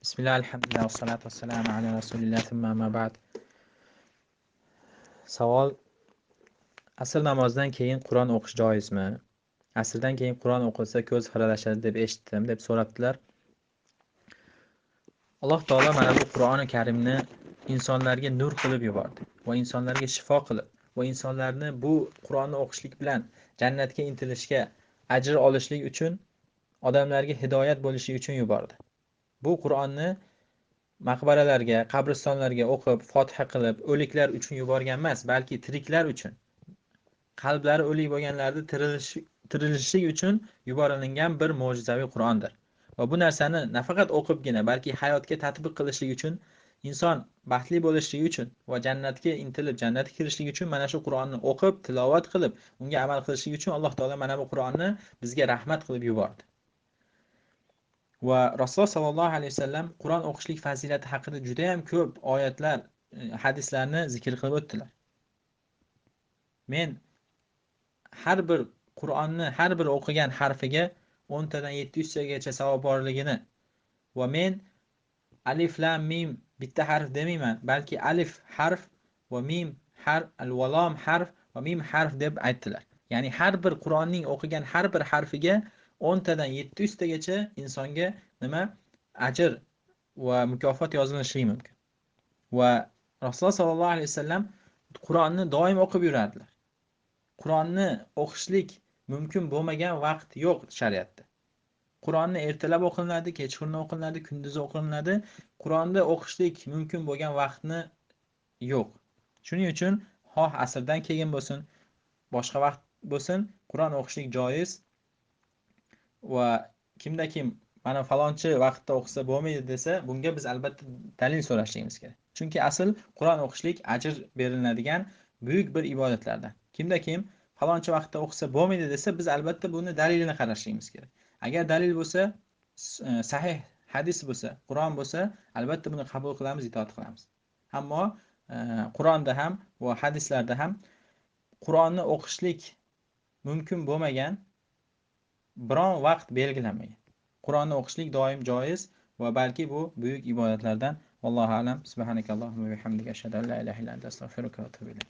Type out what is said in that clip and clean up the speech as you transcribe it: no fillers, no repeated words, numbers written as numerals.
Bismillah, alhamdulillah, vassalatu vassalamu ala rasulillah, thumma amma ba'd. Savol: asr namozidan keyin Qur'on o'qish joizmi? Asrdan keyin Qur'on o'qilsa ko'z xiralashadi deb eshitdim, deb so'rabdilar. Alloh taolo mana bu Qur'oni Karimni insonlarga nur qilib yubordi va insonlarga shifo qilib va insonlarni bu Qur'onni o'qishlik bilan jannatga intilishga, ajr olishlik uchun, odamlarga hidoyat bo'lishi uchun yubordi. Bu Qur'onni maqbaralarga, qabristonlarga o'qib, fotiha qilib, o'liklar uchun yuborgan emas, balki tiriklar uchun, qalblari o'lik bo'lganlarni tirilishlik uchun yuborilgan bir mo'jizaviy Qur'ondir. Va bu narsani nafaqat o'qibgina, balki hayotga tatbiq qilishlik uchun, inson baxtli bo'lishligi uchun va jannatga intilib, jannatga kirishlik uchun mana shu Qur'onni o'qib, tilovat qilib, unga amal qilishlik uchun Alloh taolo mana bu Qur'onni bizga rahmat qilib yubordi. Va Rasululloh sollallohu alayhi vasallam Qur'on o'qishlik fazilati haqida juda ham ko'p oyatlar, hadislarni zikr qilib o'tdilar. Men har bir Qur'onni har bir o'qigan harfiga 10 tadan 700 tagacha savob borligini va men alif lam mim bitta harf demayman, balki alif harf va mim harf, va lam harf va mim harf deb aytdilar. Ya'ni har bir Qur'onning o'qigan har bir harfiga 10 tadan 700 tagacha insonga nima ajr va mukofot yozilishi mumkin. Va Rasululloh sollallohu alayhi vasallam Qur'onni doim o'qib yurardilar. Qur'onni o'qishlik mumkin bo'lmagan vaqt yo'q shariatda. Qur'onni ertalab o'qilinadi, kechqurun o'qilinadi, kunduzi o'qilinadi. Qur'onni o'qishlik mumkin bo'lgan vaqtni yo'q. Shuning uchun xoh asrdan keyin bo'lsin, boshqa vaqt bo'lsin, Qur'on o'qishlik joiz. Va kimda kim mana falonchi vaqtda o'qisa bo'lmaydi desa, bunga biz albatta dalil so'rashimiz kerak. Chunki asl Qur'on o'qishlik ajr beriladigan buyuk bir ibodatlardan. Kimda kim falonchi vaqtda o'qisa bo'lmaydi desa, biz albatta buni dalilini qarashimiz kerak. Agar dalil bo'lsa, sahih hadis bo'lsa, Qur'on bo'lsa, albatta buni qabul qilamiz, itoat qilamiz. Ammo Qur'onda ham va hadislarda ham Qur'onni o'qishlik mumkin bo'lmagan biron vaqt belgilanmagan. Qur'onni o'qishlik doim joiz va balki bu buyuk ibodatlardan. Vallohu a'lam. Subhanakallohumma va bihamdika ashhadu an la ilaha illa anta astag'firuka va atubu ilayk.